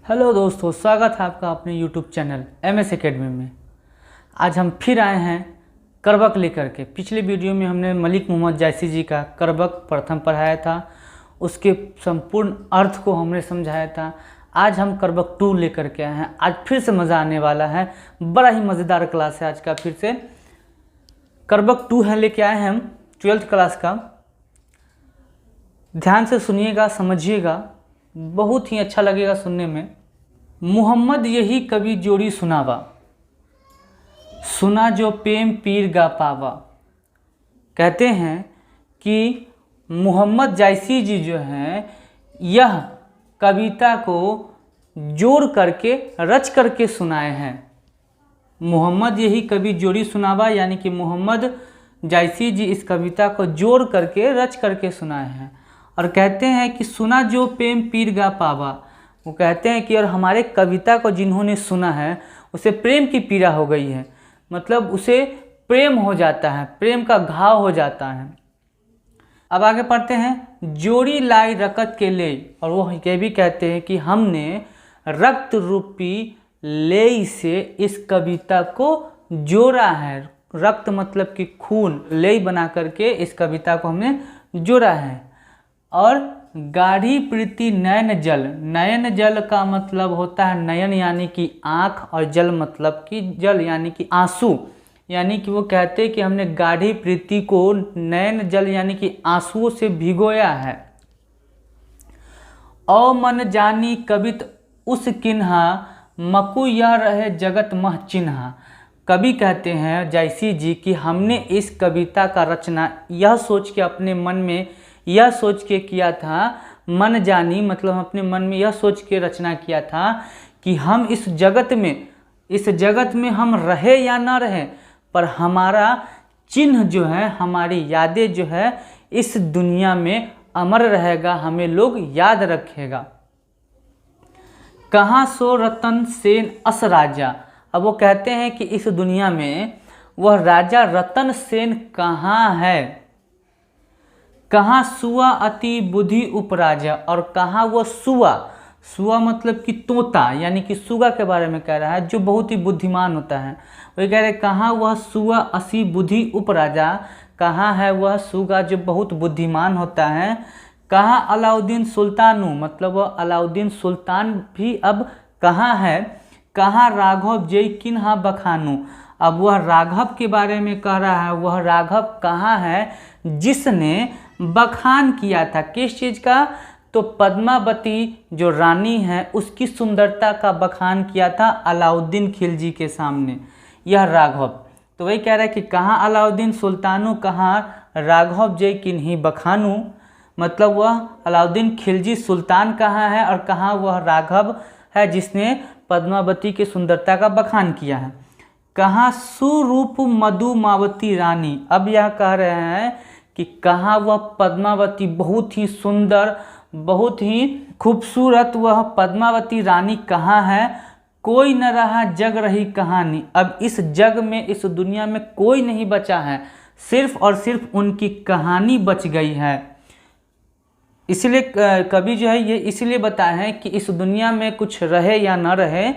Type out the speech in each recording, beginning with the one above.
Hello दोस्तों, स्वागत है आपका अपने यूट्यूब चैनल MS एकेडमी में। आज हम फिर आए हैं करबक लेकर के। पिछले वीडियो में हमने मलिक मोहम्मद जायसी जी का करबक प्रथम पढ़ाया था, उसके संपूर्ण अर्थ को हमने समझाया था। आज हम करबक 2 लेकर के आए हैं। आज फिर से मज़ा आने वाला है, बड़ा ही मज़ेदार क्लास है आज का। फिर से करबक 2 है लेके आए हैं हम 12th क्लास का। ध्यान से सुनिएगा, समझिएगा, बहुत ही अच्छा लगेगा सुनने में। मोहम्मद यही कवि जोड़ी सुनावा, सुना जो प्रेम पीर गा पावा। कहते हैं कि मोहम्मद जायसी जी जो हैं, यह कविता को जोड़ करके रच करके सुनाए हैं। मोहम्मद यही कवि जोड़ी सुनावा यानी कि मोहम्मद जायसी जी इस कविता को जोड़ करके रच करके सुनाए हैं। और कहते हैं कि सुना जो प्रेम पीर गा पावा, वो कहते हैं कि और हमारे कविता को जिन्होंने सुना है उसे प्रेम की पीड़ा हो गई है, मतलब उसे प्रेम हो जाता है, प्रेम का घाव हो जाता है। अब आगे पढ़ते हैं। जोड़ी लाई रकत के ले, और वो ये भी कहते हैं कि हमने रक्त रूपी ले से इस कविता को जोड़ा है। रक्त मतलब कि खून, ले बना करके इस कविता को हमने जोड़ा है। और गाढ़ी प्रीति नयन जल, नयन जल का मतलब होता है नयन यानी कि आँख, और जल मतलब कि जल यानी कि आंसू। यानी कि वो कहते हैं कि हमने गाढ़ी प्रीति को नयन जल यानी कि आंसुओं से भिगोया है। औ मन जानी कवित उस किन्हा, मकु यह रहे जगत मह चिन्हा। कवि कहते हैं जायसी जी कि हमने इस कविता का रचना यह सोच के अपने मन में यह सोच के किया था, मन जानी मतलब अपने मन में यह सोच के रचना किया था कि हम इस जगत में हम रहे या ना रहे, पर हमारा चिन्ह जो है, हमारी यादें जो है इस दुनिया में अमर रहेगा, हमें लोग याद रखेगा। कहाँ सो रतन सेन अस राजा। अब वो कहते हैं कि इस दुनिया में वह राजा रतन सेन कहाँ है। कहाँ सुआ अति बुद्धि उपराजा, और कहाँ वह सुआ मतलब कि तोता यानी कि सुगा के बारे में कह रहा है जो बहुत ही बुद्धिमान होता है। वही कह रहे कहाँ वह सुआ असी बुद्धि उपराजा, कहाँ है वह सुगा जो बहुत बुद्धिमान होता है। कहाँ अलाउद्दीन सुल्तानू, मतलब वह अलाउद्दीन सुल्तान भी अब कहाँ है। कहाँ राघव जय किन्हा बखानू, अब वह राघव के बारे में कह रहा है, वह राघव कहाँ है जिसने बखान किया था। किस चीज़ का? तो पद्मावती जो रानी है उसकी सुंदरता का बखान किया था अलाउद्दीन खिलजी के सामने, यह राघव। तो वही कह रहा है कि कहाँ अलाउद्दीन सुल्तानू, कहाँ राघव जय किन्ही बखानू, मतलब वह अलाउद्दीन खिलजी सुल्तान कहाँ है और कहाँ वह राघव है जिसने पद्मावती की सुंदरता का बखान किया है। कहाँ सुरूप मधुमावती रानी, अब यह कह रहे हैं कि कहाँ वह पद्मावती बहुत ही सुंदर, बहुत ही खूबसूरत वह पद्मावती रानी कहाँ है। कोई न रहा जग रही कहानी, अब इस जग में, इस दुनिया में कोई नहीं बचा है, सिर्फ और सिर्फ उनकी कहानी बच गई है। इसलिए कवि जो है ये इसलिए बताए हैं कि इस दुनिया में कुछ रहे या न रहे,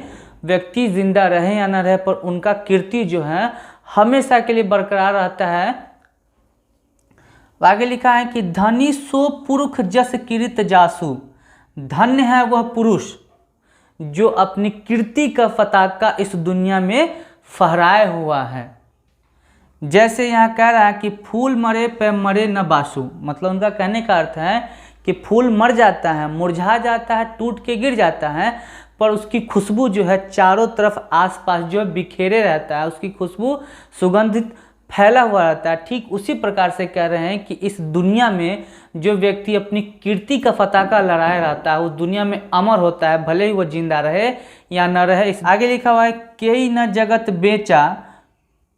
व्यक्ति जिंदा रहे या न रहे, पर उनका कीर्ति जो है हमेशा के लिए बरकरार रहता है। आगे लिखा है कि धनी सो पुरुष जस कीर्त जासु, धन्य है वह पुरुष जो अपनी कीर्ति का पताका इस दुनिया में फहराए हुआ है। जैसे यहाँ कह रहा है कि फूल मरे पे मरे न बासु, मतलब उनका कहने का अर्थ है कि फूल मर जाता है, मुरझा जाता है, टूट के गिर जाता है, पर उसकी खुशबू जो है चारों तरफ आसपास जो है बिखेरे रहता है, उसकी खुशबू सुगंधित फैला हुआ रहता है। ठीक उसी प्रकार से कह रहे हैं कि इस दुनिया में जो व्यक्ति अपनी कीर्ति का पताका लहराए रहता है उस दुनिया में अमर होता है, भले ही वो जिंदा रहे या न रहे। आगे लिखा हुआ है केई न जगत बेचा,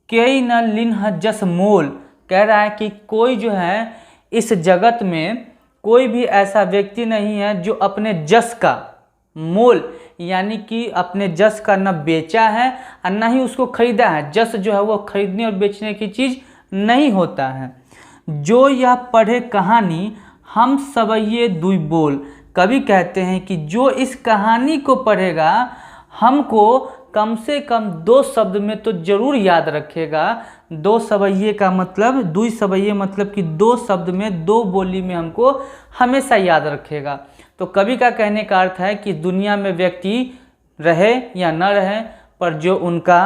केई न लिन्ह जस मोल। कह रहा है कि कोई जो है इस जगत में कोई भी ऐसा व्यक्ति नहीं है जो अपने जस का मोल यानी कि अपने जस का न बेचा है और न ही उसको खरीदा है। जस जो है वो खरीदने और बेचने की चीज़ नहीं होता है। जो यह पढ़े कहानी हम सब ये दुई बोल, कवि कहते हैं कि जो इस कहानी को पढ़ेगा हमको कम से कम 2 शब्द में तो जरूर याद रखेगा। 2 सवैये का मतलब, 2 सवैये मतलब कि 2 शब्द में 2 बोली में हमको हमेशा याद रखेगा। तो कवि का कहने का अर्थ है कि दुनिया में व्यक्ति रहे या न रहे, पर जो उनका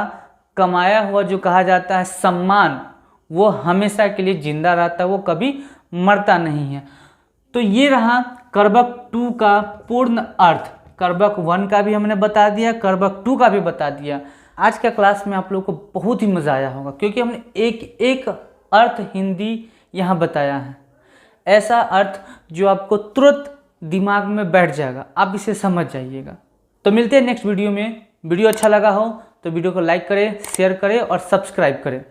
कमाया हुआ जो कहा जाता है सम्मान, वो हमेशा के लिए जिंदा रहता है, वो कभी मरता नहीं है। तो ये रहा करबक 2 का पूर्ण अर्थ। करबक 1 का भी हमने बता दिया, करबक 2 का भी बता दिया। आज का क्लास में आप लोगों को बहुत ही मज़ा आया होगा, क्योंकि हमने एक एक अर्थ हिंदी यहाँ बताया है, ऐसा अर्थ जो आपको तुरंत दिमाग में बैठ जाएगा, आप इसे समझ जाइएगा। तो मिलते हैं नेक्स्ट वीडियो में। वीडियो अच्छा लगा हो तो वीडियो को लाइक करें, शेयर करें और सब्सक्राइब करें।